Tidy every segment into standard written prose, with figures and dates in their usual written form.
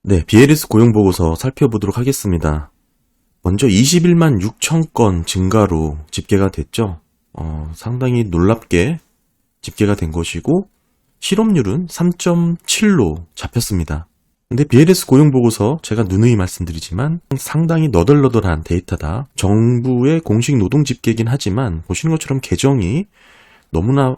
네, BLS 고용보고서 살펴보도록 하겠습니다. 먼저 21만 6천 건 증가로 집계가 됐죠. 상당히 놀랍게 집계가 된 것이고 실업률은 3.7로 잡혔습니다. 근데 BLS 고용보고서 제가 누누이 말씀드리지만 상당히 너덜너덜한 데이터다. 정부의 공식 노동 집계이긴 하지만 보시는 것처럼 개정이 너무나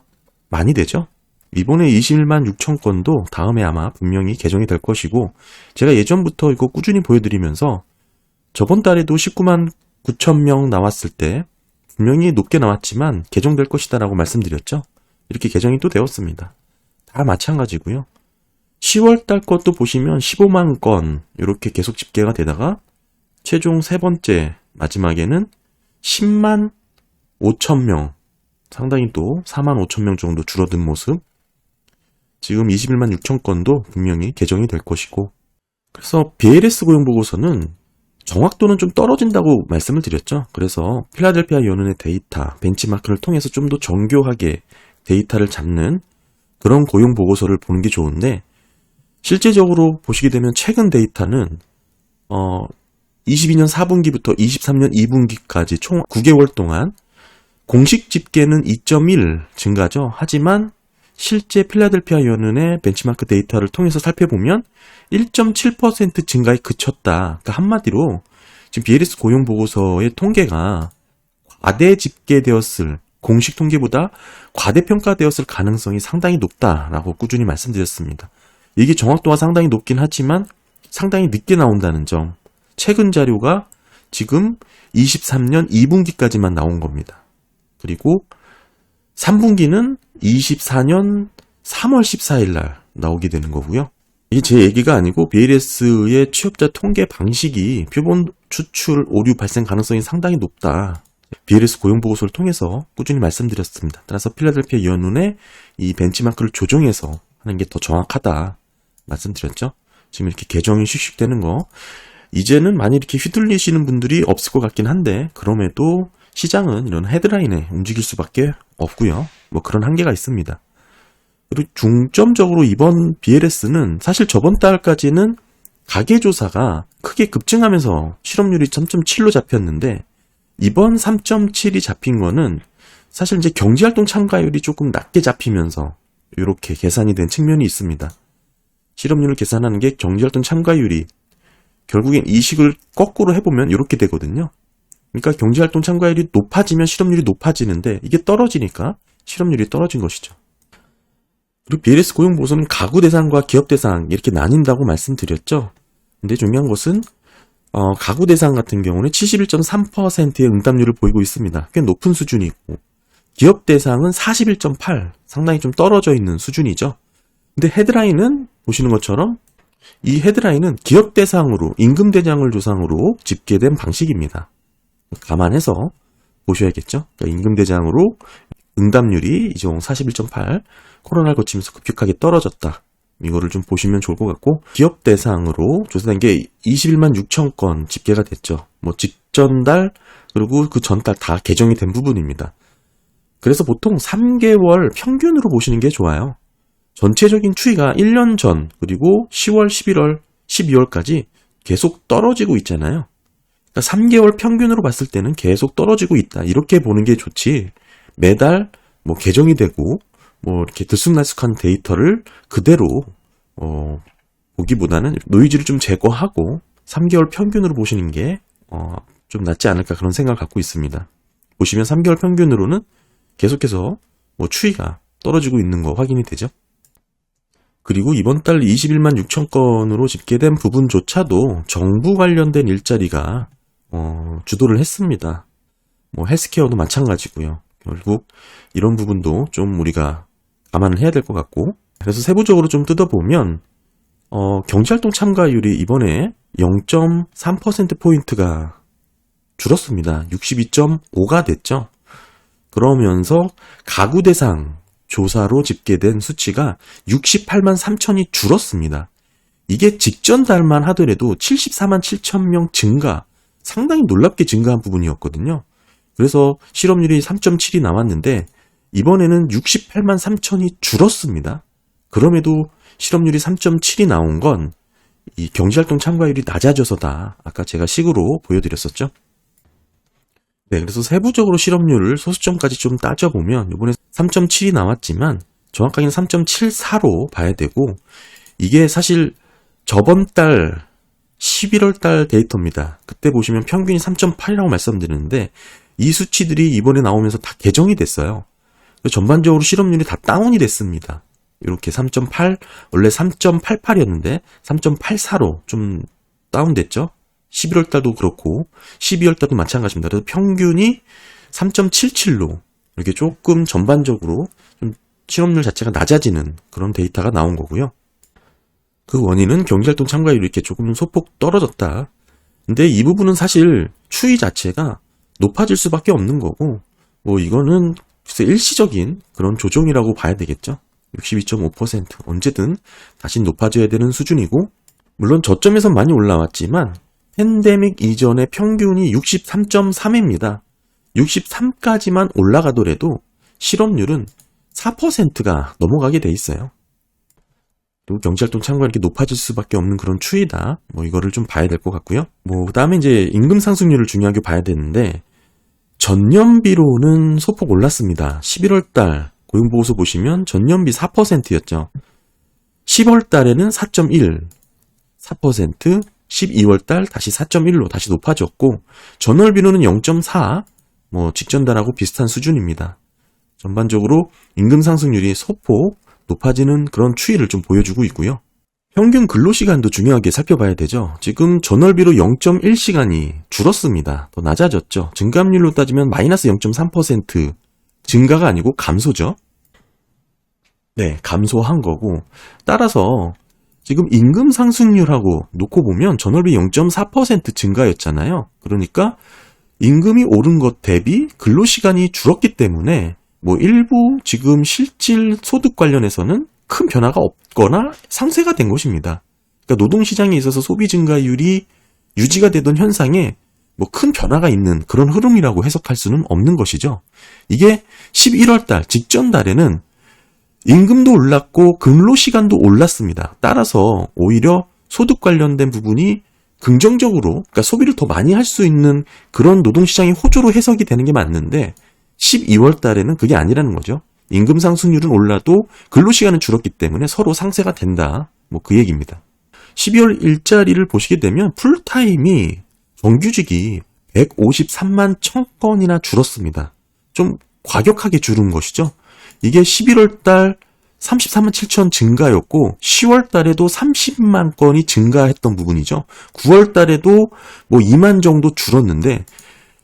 많이 되죠. 이번에 21만 6천 건도 다음에 아마 분명히 개정이 될 것이고 제가 예전부터 이거 꾸준히 보여드리면서 저번 달에도 19만 9천 명 나왔을 때 분명히 높게 나왔지만 개정될 것이다 라고 말씀드렸죠. 이렇게 개정이 또 되었습니다. 다 마찬가지고요. 10월 달 것도 보시면 15만 건 이렇게 계속 집계가 되다가 최종 세 번째 마지막에는 10만 5천 명 상당히 또 4만 5천 명 정도 줄어든 모습. 지금 21만 6천 건도 분명히 개정이 될 것이고 그래서 BLS 고용보고서는 정확도는 좀 떨어진다고 말씀을 드렸죠. 그래서 필라델피아 연은의 데이터, 벤치마크를 통해서 좀 더 정교하게 데이터를 잡는 그런 고용보고서를 보는 게 좋은데 실제적으로 보시게 되면 최근 데이터는 22년 4분기부터 23년 2분기까지 총 9개월 동안 공식 집계는 2.1 증가죠. 하지만 실제 필라델피아 연은의 벤치마크 데이터를 통해서 살펴보면 1.7% 증가에 그쳤다. 그러니까 한마디로 지금 BLS 고용보고서의 통계가 과대 집계되었을 공식 통계보다 과대평가되었을 가능성이 상당히 높다라고 꾸준히 말씀드렸습니다. 이게 정확도가 상당히 높긴 하지만 상당히 늦게 나온다는 점. 최근 자료가 지금 23년 2분기까지만 나온 겁니다. 그리고 3분기는 24년 3월 14일 날 나오게 되는 거고요. 이게 제 얘기가 아니고 BLS의 취업자 통계 방식이 표본 추출 오류 발생 가능성이 상당히 높다. BLS 고용보고서를 통해서 꾸준히 말씀드렸습니다. 따라서 필라델피아 연은의 이 벤치마크를 조정해서 하는 게 더 정확하다 말씀드렸죠. 지금 이렇게 개정이 씩씩 되는 거 이제는 많이 이렇게 휘둘리시는 분들이 없을 것 같긴 한데 그럼에도 시장은 이런 헤드라인에 움직일 수밖에 없고요. 뭐 그런 한계가 있습니다. 그리고 중점적으로 이번 BLS는 사실 저번 달까지는 가계조사가 크게 급증하면서 실업률이 3.7로 잡혔는데 이번 3.7이 잡힌 거는 사실 이제 경제활동 참가율이 조금 낮게 잡히면서 이렇게 계산이 된 측면이 있습니다. 실업률을 계산하는 게 경제활동 참가율이 결국엔 이 식을 거꾸로 해보면 이렇게 되거든요. 그러니까 경제활동 참가율이 높아지면 실업률이 높아지는데 이게 떨어지니까 실업률이 떨어진 것이죠. 그리고 BLS 고용보고서는 가구 대상과 기업 대상 이렇게 나뉜다고 말씀드렸죠. 근데 중요한 것은 가구 대상 같은 경우는 71.3%의 응답률을 보이고 있습니다. 꽤 높은 수준이고 기업 대상은 41.8 상당히 좀 떨어져 있는 수준이죠. 근데 헤드라인은 보시는 것처럼 이 헤드라인은 기업 대상으로 임금 대장을 조상으로 집계된 방식입니다. 감안해서 보셔야겠죠. 그러니까 임금 대장으로 응답률이 이종 41.8 코로나를 거치면서 급격하게 떨어졌다. 이거를 좀 보시면 좋을 것 같고 기업 대상으로 조사된 게 21만 6천 건 집계가 됐죠. 뭐 직전 달 그리고 그 전달 다 개정이 된 부분입니다. 그래서 보통 3개월 평균으로 보시는 게 좋아요. 전체적인 추이가 1년 전 그리고 10월, 11월, 12월까지 계속 떨어지고 있잖아요. 그러니까 3개월 평균으로 봤을 때는 계속 떨어지고 있다. 이렇게 보는 게 좋지. 매달 뭐 개정이 되고 뭐 이렇게 들쑥날쑥한 데이터를 그대로 보기보다는 노이즈를 좀 제거하고 3개월 평균으로 보시는 게 좀 낫지 않을까 그런 생각을 갖고 있습니다. 보시면 3개월 평균으로는 계속해서 뭐 추이가 떨어지고 있는 거 확인이 되죠. 그리고 이번 달 21만 6천 건으로 집계된 부분조차도 정부 관련된 일자리가 주도를 했습니다. 뭐 헬스케어도 마찬가지고요. 결국 이런 부분도 좀 우리가 감안을 해야 될 것 같고 그래서 세부적으로 좀 뜯어보면 경제활동 참가율이 이번에 0.3%포인트가 줄었습니다. 62.5가 됐죠. 그러면서 가구 대상 조사로 집계된 수치가 68만 3천이 줄었습니다. 이게 직전 달만 하더라도 74만 7천 명 증가, 상당히 놀랍게 증가한 부분이었거든요. 그래서 실업률이 3.7이 나왔는데 이번에는 68만 3천이 줄었습니다. 그럼에도 실업률이 3.7이 나온 건 이 경제활동 참가율이 낮아져서다. 아까 제가 식으로 보여드렸었죠. 네, 그래서 세부적으로 실업률을 소수점까지 좀 따져보면 이번에 3.7이 나왔지만 정확하게는 3.74로 봐야 되고, 이게 사실 저번 달 11월 달 데이터입니다. 그때 보시면 평균이 3.8이라고 말씀드렸는데 이 수치들이 이번에 나오면서 다 개정이 됐어요. 전반적으로 실업률이 다 다운이 됐습니다. 이렇게 3.8, 원래 3.88이었는데 3.84로 좀 다운됐죠. 11월 달도 그렇고 12월 달도 마찬가지입니다. 그래서 평균이 3.77로 이렇게 조금 전반적으로 좀 실업률 자체가 낮아지는 그런 데이터가 나온 거고요. 그 원인은 경제활동 참가율이 이렇게 조금 소폭 떨어졌다. 근데 이 부분은 사실 추이 자체가 높아질 수밖에 없는 거고, 뭐 이거는 글쎄 일시적인 그런 조정이라고 봐야 되겠죠. 62.5% 언제든 다시 높아져야 되는 수준이고, 물론 저점에선 많이 올라왔지만 팬데믹 이전의 평균이 63.3입니다. 63까지만 올라가더라도 실업률은 4%가 넘어가게 돼 있어요. 또 경제활동 참가가 이렇게 높아질 수밖에 없는 그런 추이다. 뭐 이거를 좀 봐야 될 것 같고요. 뭐 그다음에 이제 임금 상승률을 중요하게 봐야 되는데, 전년비로는 소폭 올랐습니다. 11월 달 고용보고서 보시면 전년비 4%였죠. 10월 달에는 4.1, 4%, 12월 달 다시 4.1로 다시 높아졌고, 전월비로는 0.4, 뭐 직전 달하고 비슷한 수준입니다. 전반적으로 임금 상승률이 소폭 높아지는 그런 추이를 좀 보여주고 있고요. 평균 근로시간도 중요하게 살펴봐야 되죠. 지금 전월비로 0.1시간이 줄었습니다. 더 낮아졌죠. 증감률로 따지면 마이너스 0.3% 증가가 아니고 감소죠. 네, 감소한 거고, 따라서 지금 임금 상승률하고 놓고 보면 전월비 0.4% 증가였잖아요. 그러니까 임금이 오른 것 대비 근로시간이 줄었기 때문에 뭐 일부 지금 실질 소득 관련해서는 큰 변화가 없거나 상쇄가 된 것입니다. 그러니까 노동시장에 있어서 소비 증가율이 유지가 되던 현상에 뭐 큰 변화가 있는 그런 흐름이라고 해석할 수는 없는 것이죠. 이게 11월 달 직전 달에는 임금도 올랐고 근로시간도 올랐습니다. 따라서 오히려 소득 관련된 부분이 긍정적으로, 그러니까 소비를 더 많이 할 수 있는 그런 노동시장의 호조로 해석이 되는 게 맞는데, 12월 달에는 그게 아니라는 거죠. 임금 상승률은 올라도 근로시간은 줄었기 때문에 서로 상쇄가 된다. 뭐 그 얘기입니다. 12월 일자리를 보시게 되면 풀타임이 정규직이 153만 1000건이나 줄었습니다. 좀 과격하게 줄은 것이죠. 이게 11월 달 34만 7천 증가였고 10월 달에도 30만 건이 증가했던 부분이죠. 9월 달에도 뭐 2만 정도 줄었는데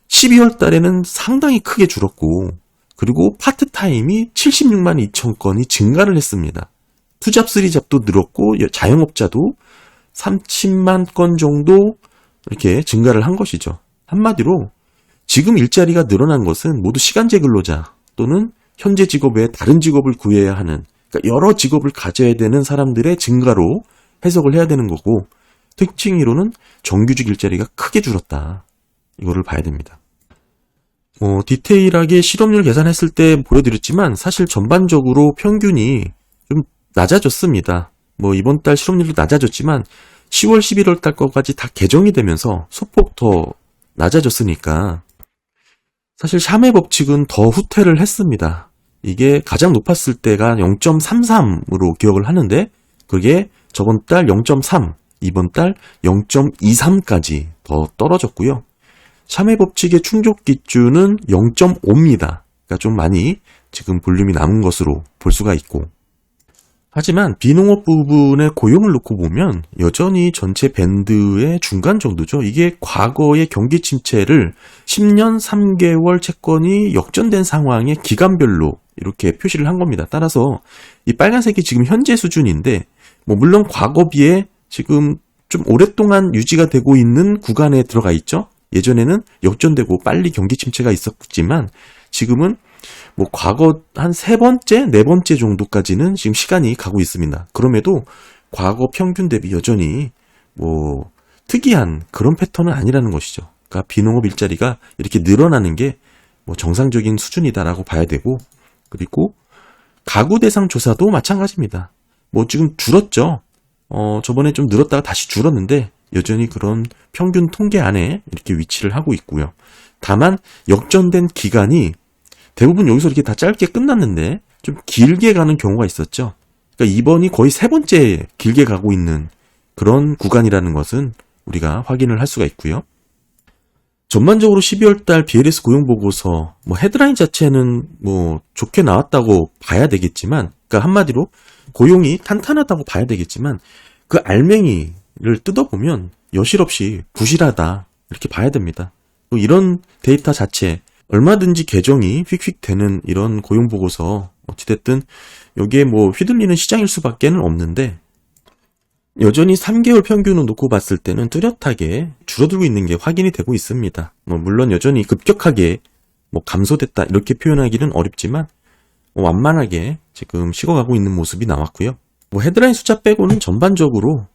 12월 달에는 상당히 크게 줄었고, 그리고 파트타임이 76만 2천 건이 증가를 했습니다. 투잡, 쓰리잡도 늘었고 자영업자도 30만 건 정도 이렇게 증가를 한 것이죠. 한마디로 지금 일자리가 늘어난 것은 모두 시간제 근로자 또는 현재 직업 외에 다른 직업을 구해야 하는, 그러니까 여러 직업을 가져야 되는 사람들의 증가로 해석을 해야 되는 거고, 특징으로는 정규직 일자리가 크게 줄었다. 이거를 봐야 됩니다. 디테일하게 실업률 계산했을 때 보여드렸지만 사실 전반적으로 평균이 좀 낮아졌습니다. 뭐 이번 달 실업률도 낮아졌지만 10월, 11월 달 거까지 다 개정이 되면서 소폭 더 낮아졌으니까 사실 샤메 법칙은 더 후퇴를 했습니다. 이게 가장 높았을 때가 0.33으로 기억을 하는데 그게 저번 달 0.3, 이번 달 0.23까지 더 떨어졌고요. 샤메 법칙의 충족 기준은 0.5입니다. 그러니까 좀 많이 지금 볼륨이 남은 것으로 볼 수가 있고, 하지만 비농업 부분의 고용을 놓고 보면 여전히 전체 밴드의 중간 정도죠. 이게 과거의 경기 침체를 10년 3개월 채권이 역전된 상황의 기간별로 이렇게 표시를 한 겁니다. 따라서 이 빨간색이 지금 현재 수준인데, 뭐 물론 과거 비해 지금 좀 오랫동안 유지가 되고 있는 구간에 들어가 있죠. 예전에는 역전되고 빨리 경기 침체가 있었지만 지금은 뭐 과거 한 3번째, 4번째 정도까지는 지금 시간이 가고 있습니다. 그럼에도 과거 평균 대비 여전히 뭐 특이한 그런 패턴은 아니라는 것이죠. 그러니까 비농업 일자리가 이렇게 늘어나는 게 뭐 정상적인 수준이다라고 봐야 되고, 그리고 가구 대상 조사도 마찬가지입니다. 뭐 지금 줄었죠. 저번에 좀 늘었다가 다시 줄었는데 여전히 그런 평균 통계 안에 이렇게 위치를 하고 있고요. 다만 역전된 기간이 대부분 여기서 이렇게 다 짧게 끝났는데 좀 길게 가는 경우가 있었죠. 그러니까 이번이 거의 세 번째 길게 가고 있는 그런 구간이라는 것은 우리가 확인을 할 수가 있고요. 전반적으로 12월 달 BLS 고용 보고서 헤드라인 자체는 좋게 나왔다고 봐야 되겠지만, 그러니까 한마디로 고용이 탄탄하다고 봐야 되겠지만 그 알맹이를 뜯어보면 여실없이 부실하다 이렇게 봐야 됩니다. 이런 데이터 자체 얼마든지 개정이 휙휙 되는 이런 고용 보고서 어찌됐든 여기에 휘둘리는 시장일 수밖에는 없는데 여전히 3개월 평균을 놓고 봤을 때는 뚜렷하게 줄어들고 있는 게 확인이 되고 있습니다. 물론 여전히 급격하게 감소됐다 이렇게 표현하기는 어렵지만 완만하게 지금 식어가고 있는 모습이 나왔고요. 헤드라인 숫자 빼고는 전반적으로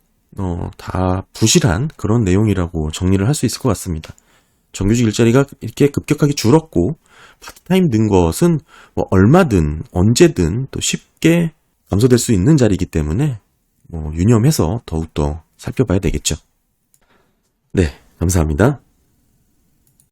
다 부실한 그런 내용이라고 정리를 할 수 있을 것 같습니다. 정규직 일자리가 이렇게 급격하게 줄었고 파트타임 는 것은 얼마든 언제든 또 쉽게 감소될 수 있는 자리이기 때문에 유념해서 더욱더 살펴봐야 되겠죠. 네, 감사합니다.